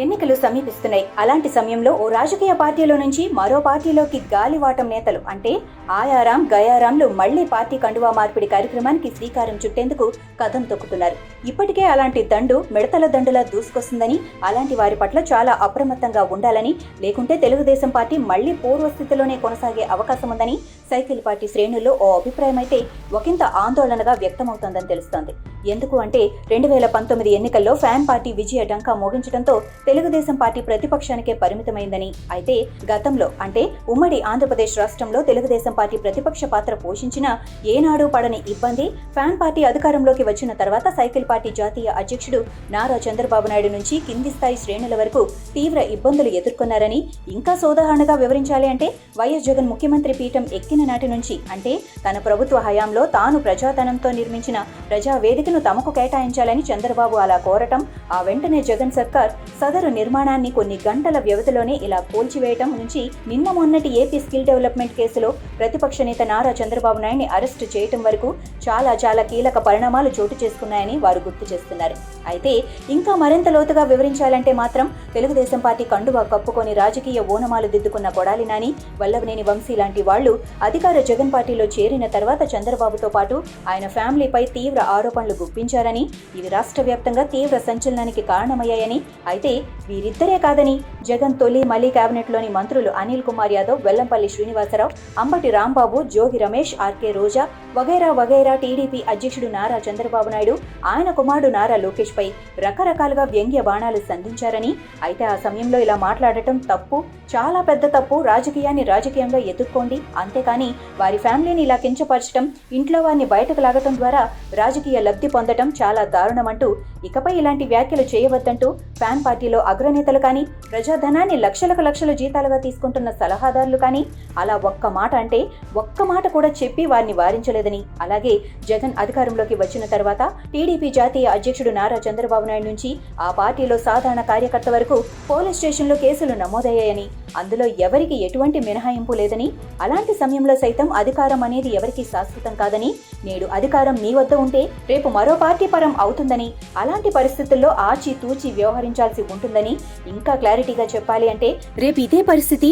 ఎన్నికలు సమీపిస్తున్నాయి. అలాంటి సమయంలో ఓ రాజకీయ పార్టీలో నుంచి మరో పార్టీలోకి గాలివాటం నేతలు అంటే ఆయారాం గయారాంలు మళ్లీ పార్టీ కండువా మార్పిడి కార్యక్రమానికి శ్రీకారం చుట్టేందుకు కథం తొక్కుతున్నారు. ఇప్పటికే అలాంటి దండు మిడతల దండులా దూసుకొస్తుందని, అలాంటి వారి పట్ల చాలా అప్రమత్తంగా ఉండాలని, లేకుంటే తెలుగుదేశం పార్టీ మళ్లీ పూర్వస్థితిలోనే కొనసాగే అవకాశం ఉందని సైకిల్ పార్టీ శ్రేణుల్లో ఓ అభిప్రాయం అయితే ఒకంత ఆందోళనగా వ్యక్తమవుతోందని తెలుస్తోంది. ఎందుకు అంటే 2019 ఎన్నికల్లో ఫ్యాన్ పార్టీ విజయ డంకా మోగించడంతో తెలుగుదేశం పార్టీ ప్రతిపక్షానికే పరిమితమైందని, అయితే గతంలో అంటే ఉమ్మడి ఆంధ్రప్రదేశ్ రాష్ట్రంలో తెలుగుదేశం పార్టీ ప్రతిపక్ష పాత్ర పోషించిన ఏనాడు పడని ఇబ్బంది ఫ్యాన్ పార్టీ అధికారంలోకి వచ్చిన తర్వాత సైకిల్ పార్టీ జాతీయ అధ్యక్షుడు నారా చంద్రబాబు నాయుడు నుంచి కింది స్థాయి శ్రేణుల వరకు తీవ్ర ఇబ్బందులు ఎదుర్కొన్నారని, ఇంకా సోదాహరణగా వివరించాలి అంటే వైఎస్ జగన్ ముఖ్యమంత్రి పీఠం ఎక్కిన నాటి నుంచి అంటే తన ప్రభుత్వ హయాంలో తాను ప్రజాధనంతో నిర్మించిన ప్రజావేదికను తమకు కేటాయించాలని చంద్రబాబు అలా కోరటం, ఆ వెంటనే జగన్ సర్కార్ సదరు నిర్మాణాన్ని కొన్ని గంటల వ్యవధిలోనే ఇలా కూల్చివేయటం నుంచి నిన్న మొన్నటి ఏపీ స్కిల్ డెవలప్మెంట్ కేసులో ప్రతిపక్ష నేత నారా చంద్రబాబు నాయుడిని అరెస్టు చేయటం వరకు చాలా కీలక పరిణామాలు చోటు చేసుకున్నాయని వారు గుర్తు చేస్తున్నారు. అయితే ఇంకా మరింత లోతుగా వివరించాలంటే మాత్రం తెలుగుదేశం పార్టీ కండువా కప్పుకొని రాజకీయ ఓనమాలు దిద్దుకున్న కొడాలి నాని, వల్లభనేని వంశీ లాంటి వాళ్లు అధికార జగన్ పార్టీలో చేరిన తర్వాత చంద్రబాబుతో పాటు ఆయన ఫ్యామిలీపై తీవ్ర ఆరోపణలు గుప్పించారని, ఇవి రాష్ట్ర వ్యాప్తంగా తీవ్ర సంచలనానికి కారణమయ్యాయని, అయితే వీరిద్దరే కాదని జగన్ తొలి మళ్లీ కేబినెట్లోని మంత్రులు అనిల్ కుమార్ యాదవ్, వెల్లంపల్లి శ్రీనివాసరావు, అంబటి రాంబాబు, జోగి రమేష్, ఆర్కే రోజా వగైరా టీడీపీ అధ్యక్షుడు నారా చంద్రబాబు నాయుడు, ఆయన కుమారుడు నారా లోకేష్ పై రకరకాలుగా వ్యంగ్య బాణాలు సంధించారని, అయితే ఆ సమయంలో ఇలా మాట్లాడటం తప్పు, చాలా పెద్ద తప్పు, రాజకీయాన్ని రాజకీయంలో ఎదుర్కోండి, అంతేకాని వారి ఫ్యామిలీని ఇలా కించపరచడం, ఇంట్లో వారిని బయటకు లాగటం ద్వారా రాజకీయ లబ్ధి పొందటం చాలా దారుణమంటూ, ఇకపై ఇలాంటి వ్యాఖ్యలు చేయవద్దంటూ ఫ్యాన్ పార్టీలో అగ్రనేతలు కానీ, ప్రజాధనాన్ని లక్షల జీతాలుగా తీసుకుంటున్న సలహాదారులు కానీ అలా ఒక్క మాట కూడా చెప్పి వారిని వారించలేదని, అలాగే జగన్ అధికారంలోకి వచ్చిన తర్వాత టీడీపీ జాతీయ అధ్యక్షుడు నారా చంద్రబాబు నాయుడు నుంచి ఆ పార్టీలో సాధారణ కార్యకర్త వరకు పోలీస్ స్టేషన్లో కేసులు నమోదయ్యాయని, అందులో ఎవరికి ఎటువంటి మినహాయింపు లేదని, అలాంటి సమయంలో సైతం అధికారం అనేది ఎవరికి శాశ్వతం కాదని, నేడు అధికారం మీ వద్ద ఉంటే రేపు మరో పార్టీ పరం అవుతుందని, అలాంటి పరిస్థితుల్లో ఆచితూచి వ్యవహరించాల్సి ఉంటుందని, ఇంకా క్లారిటీగా చెప్పాలి అంటే రేపు ఇదే పరిస్థితి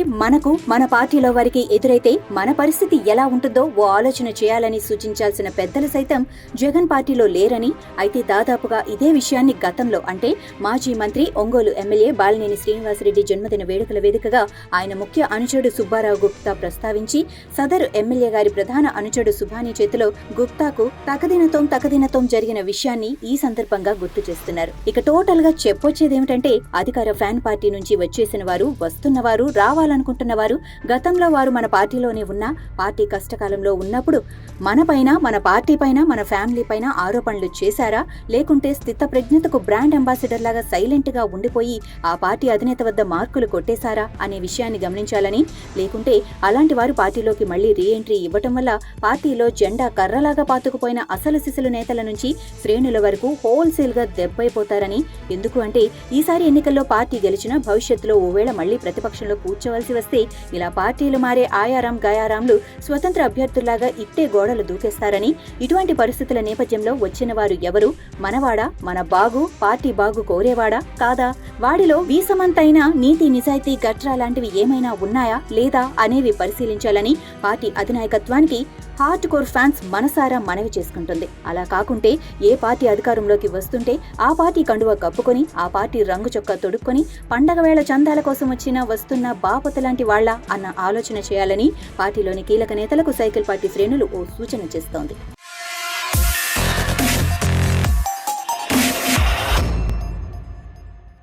మన పార్టీలో వారికి ఎదురైతే మన పరిస్థితి ఎలా ఉంటుందో ఓ ఆలోచన చేయాలని సూచించాల్సిన పెద్దలు సైతం జగన్ పార్టీలో లేరని, అయితే దాదాపుగా ఇదే విషయాన్ని గతంలో అంటే మాజీ మంత్రి ఒంగోలు ఎమ్మెల్యే బాలినేని శ్రీనివాసరెడ్డి జన్మదిన వేడుకల వేదికగా ఆయన ముఖ్య అనుచరుడు సుబ్బారావు గుప్తా ప్రస్తావించి, సదరు ఎమ్మెల్యే గారి ప్రధాన అనుచరుడు సుభానీ చేతిలో గుప్తాకు తకదినతోం జరిగిన విషయాన్ని ఈ సందర్భంగా గుర్తు చేస్తున్నారు. ఇక టోటల్ గా చెప్పొచ్చేదేమిటంటే అధికార ఫ్యాన్ పార్టీ నుంచి వచ్చేసిన వారు, వస్తున్నవారు, రావాలనుకుంటున్న వారు, గతంలో వారు మన పార్టీలోనే ఉన్న పార్టీ కష్టకాలంలో ఉన్నప్పుడు మనపైన, మన పార్టీ పైన, మన ఫ్యామిలీ పైన ఆరోపణలు చేశారా, లేకుంటే స్థితప్రజ్ఞతకు బ్రాండ్ అంబాసిడర్ లాగా సైలెంట్ గా ఉండిపోయి ఆ పార్టీ అధినేత వద్ద మార్కులు కొట్టేశారా అనే విషయాన్ని గమనించాలని, లేకుంటే అలాంటి వారు పార్టీలోకి మళ్లీ రీఎంట్రీ ఇవ్వటం వల్ల పార్టీలో జెండా కర్రలాగా పాతుకుపోయిన అసలు సిసలు నేతల నుంచి శ్రేణుల వరకు హోల్సేల్ గా దెబ్బైపోతారని, ఎందుకు అంటే ఈసారి ఎన్నికల్లో పార్టీ గెలిచినా భవిష్యత్తులో ఓవేళ మళ్లీ ప్రతిపక్షంలో కూర్చోవలసి వస్తే ఇలా పార్టీలు మారే ఆయారాం గయారాంలు స్వతంత్ర అభ్యర్థుల్లాగా ఇట్టే గోడలు దూకేస్తారని, ఇటువంటి పరిస్థితుల నేపథ్యంలో వచ్చిన వారు ఎవరు, మనవాడా, మన బాగు, పార్టీ బాగు కోరేవాడా కాదా, వాడిలో వీసమంతైన నీతి నిజాయితీ గట్రా లాంటివి ఏమైనా ఉన్నాయా లేదా అనేవి పరిశీలించాలని పార్టీ అధినాయకత్వానికి హార్డ్ కోర్ ఫ్యాన్స్ మనసారా మనవి చేసుకుంటుంది. అలా కాకుంటే ఏ పార్టీ అధికారంలోకి వస్తుంటే ఆ పార్టీ కండువా కప్పుకొని, ఆ పార్టీ రంగు చొక్కా తొడుక్కొని పండగ వేళ చందాల కోసం వస్తున్న బాపత లాంటి వాళ్ల అన్న ఆలోచన చేయాలని పార్టీలోని కీలక నేతలకు సైకిల్ పార్టీ శ్రేణులు ఓ సూచన చేస్తోంది.